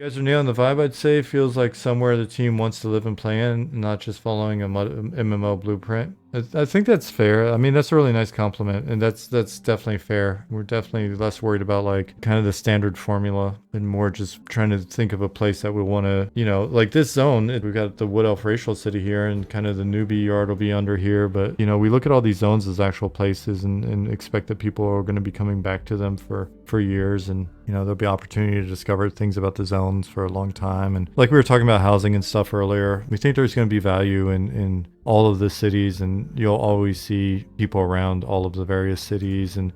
You guys are nailing the vibe, I'd say. Feels like somewhere the team wants to live and play in, not just following a MMO blueprint. I think that's fair. I mean, that's a really nice compliment, and that's definitely fair. We're definitely less worried about like kind of the standard formula and more just trying to think of a place that we want to, like this zone. We've got the Wood Elf Racial City here, and kind of the newbie yard will be under here. But we look at all these zones as actual places, and expect that people are going to be coming back to them for years, and there'll be opportunity to discover things about the zones for a long time. And like we were talking about housing and stuff earlier, we think there's going to be value in all of the cities, and you'll always see people around all of the various cities and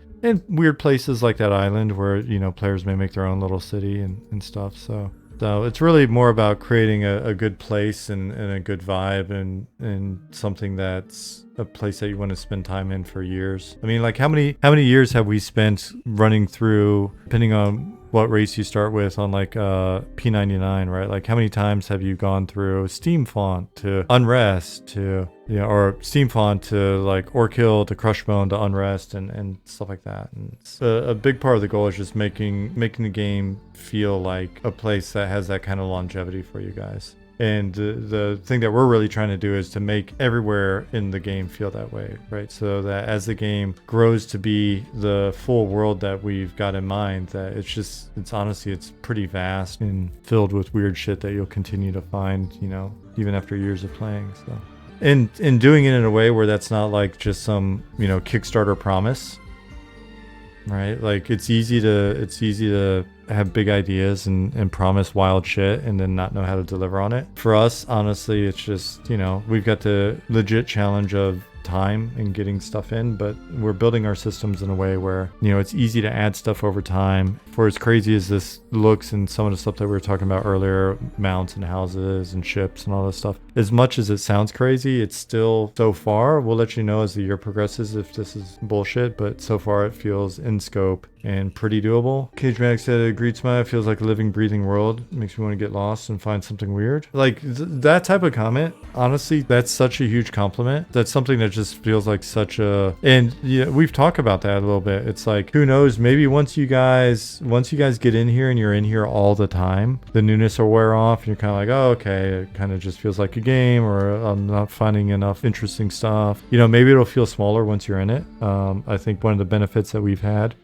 weird places like that island where players may make their own little city and stuff. So it's really more about creating a good place and a good vibe and something that's a place that you want to spend time in for years. I mean, like how many years have we spent running through, depending on what race you start with, on like P99, right? Like how many times have you gone through Steam Font to Unrest to or Steam Font to like Orkill to Crushbone to Unrest and stuff like that. And it's a big part of the goal is just making the game feel like a place that has that kind of longevity for you guys. And the thing that we're really trying to do is to make everywhere in the game feel that way, right? So that as the game grows to be the full world that we've got in mind, that it's honestly, it's pretty vast and filled with weird shit that you'll continue to find, even after years of playing. So, and doing it in a way where that's not like just some, Kickstarter promise, right? Like it's easy to have big ideas and promise wild shit and then not know how to deliver on it. For us, honestly, it's just, we've got the legit challenge of time and getting stuff in, but we're building our systems in a way where, it's easy to add stuff over time. For as crazy as this looks and some of the stuff that we were talking about earlier, mounts and houses and ships and all this stuff, as much as it sounds crazy, it's still, so far, we'll let you know as the year progresses if this is bullshit, but so far it feels in scope and pretty doable. Cage Manic said, agreed, Smile, it feels like a living, breathing world. Makes me want to get lost and find something weird. Like that type of comment, honestly, that's such a huge compliment. That's something that just feels like such a, and we've talked about that a little bit. It's like, who knows, maybe once you guys get in here and you're in here all the time, the newness will wear off and you're kind of like, oh, okay, it kind of just feels like a game, or I'm not finding enough interesting stuff. Maybe it'll feel smaller once you're in it. I think one of the benefits that we've had,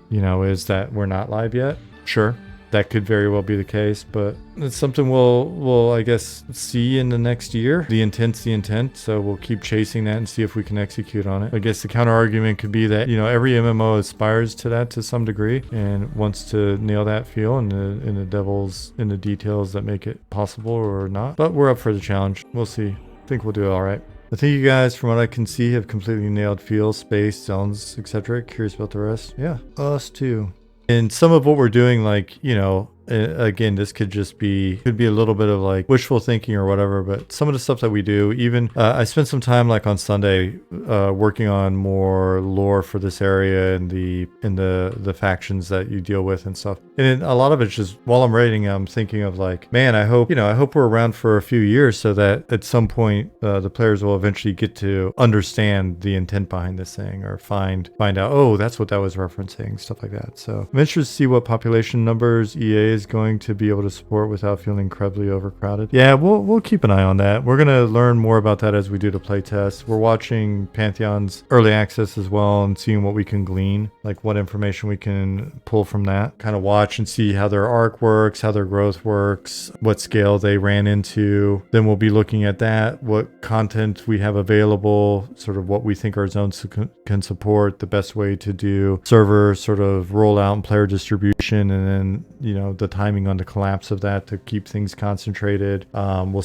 is that we're not live yet. Sure, that could very well be the case, but it's something we'll I guess see in the next year. The intent's the intent, so we'll keep chasing that and see if we can execute on it. I guess the counter argument could be that every MMO aspires to that to some degree and wants to nail that feel, and the devil's in the details that make it possible or not. But we're up for the challenge. We'll see. I think we'll do all right. I think you guys, from what I can see, have completely nailed feel, space, zones, etc. Curious about the rest. Yeah, us too. And some of what we're doing, like, again, this could be a little bit of like wishful thinking or whatever, but some of the stuff that we do, even I spent some time like on Sunday working on more lore for this area and the factions that you deal with and stuff. And a lot of it's just while I'm writing, I'm thinking of like, man, I hope we're around for a few years so that at some point the players will eventually get to understand the intent behind this thing, or find out, oh, that's what that was referencing, stuff like that. So I'm interested to see what population numbers EA is going to be able to support without feeling incredibly overcrowded. Yeah, we'll keep an eye on that. We're going to learn more about that as we do the playtest. We're watching Pantheon's early access as well and seeing what we can glean, like what information we can pull from that. Kind of watch and see how their arc works, how their growth works, what scale they ran into. Then we'll be looking at that, what content we have available, sort of what we think our zones can support, the best way to do server sort of rollout and player distribution, and then the timing on the collapse of that to keep things concentrated. We'll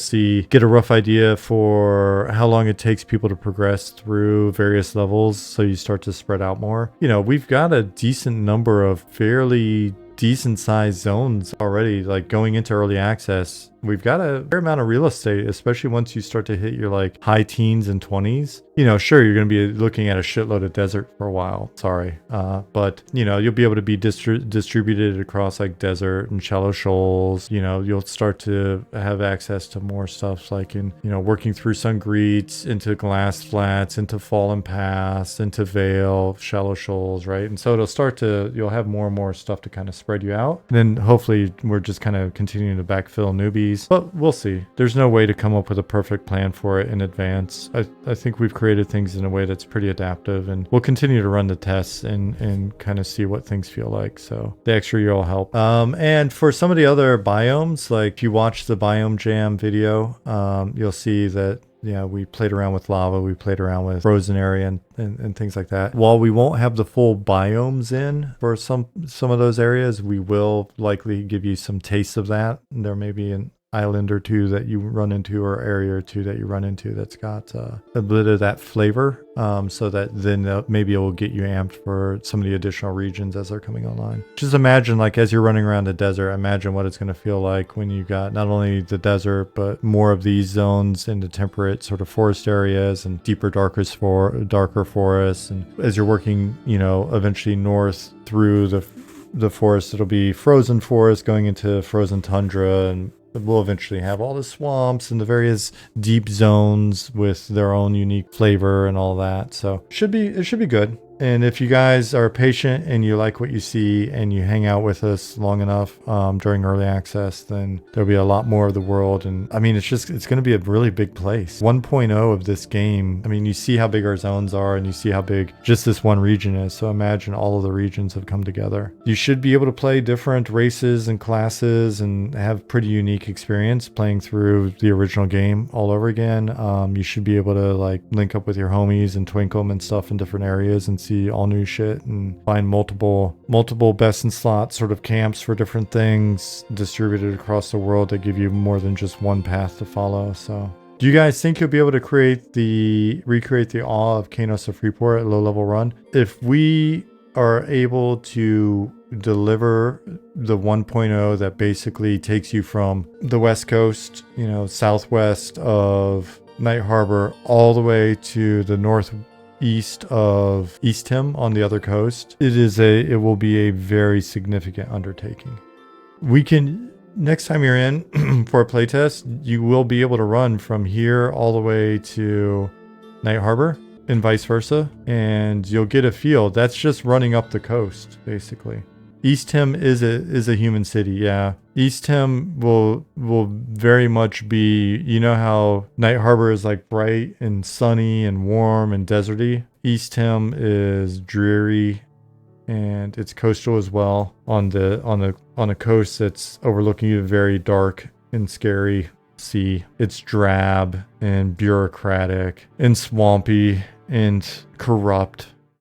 get a rough idea for how long it takes people to progress through various levels, so you start to spread out more. We've got a decent number of fairly decent sized zones already, like going into early access. we've got a fair amount of real estate, especially once you start to hit your like high teens and 20s. You know, sure, you're going to be looking at a shitload of desert for a while. Sorry. But, you know, you'll be able to be distributed across like desert and shallow shoals. You know, you'll start to have access to more stuff like in, you know, working through sun greets, into glass flats, into fallen pass, into Vale, shallow shoals, right? And so it'll start to, you'll have more and more stuff to kind of spread you out. And then hopefully we're just kind of continuing to backfill newbies, but we'll see. There's no way to come up with a perfect plan for it in advance. I think we've created things in a way that's pretty adaptive, and we'll continue to run the tests and kind of see what things feel like. So the extra year will help. And for some of the other biomes, like if you watch the Biome Jam video, you'll see that we played around with lava, we played around with frozen area and things like that. While we won't have the full biomes in for some of those areas, we will likely give you some tastes of that. There may be an island or two that you run into, or area or two that you run into that's got a bit of that flavor, so that then maybe it will get you amped for some of the additional regions as they're coming online. Just imagine, like, as you're running around the desert, imagine what it's going to feel like when you got not only the desert but more of these zones in the temperate sort of forest areas and deeper darker forests. And as you're working, eventually north through the forest, it'll be frozen forest going into frozen tundra, and we'll eventually have all the swamps and the various deep zones with their own unique flavor and all that. So it should be good. And if you guys are patient and you like what you see and you hang out with us long enough during early access, then there'll be a lot more of the world. And I mean, it's going to be a really big place. 1.0 of this game, I mean, you see how big our zones are and you see how big just this one region is. So imagine all of the regions have come together. You should be able to play different races and classes and have pretty unique experience playing through the original game all over again. You should be able to like link up with your homies and twinkle them and stuff in different areas and see all new shit and find multiple best in slot sort of camps for different things distributed across the world that give you more than just one path to follow. So do you guys think you'll be able to recreate the awe of Kanos of Freeport at low level run? If we are able to deliver the 1.0 that basically takes you from the west coast, southwest of Night Harbor all the way to the northeast of East Tim on the other coast, it will be a very significant undertaking. Next time you're in for a playtest, you will be able to run from here all the way to Night Harbor and vice versa, and you'll get a feel. That's just running up the coast, basically. East Tim is a human city, yeah. East Tim will very much be, how Night Harbor is like bright and sunny and warm and deserty. East Tim is dreary, and it's coastal as well. On the coast that's overlooking a very dark and scary sea. It's drab and bureaucratic and swampy and corrupt.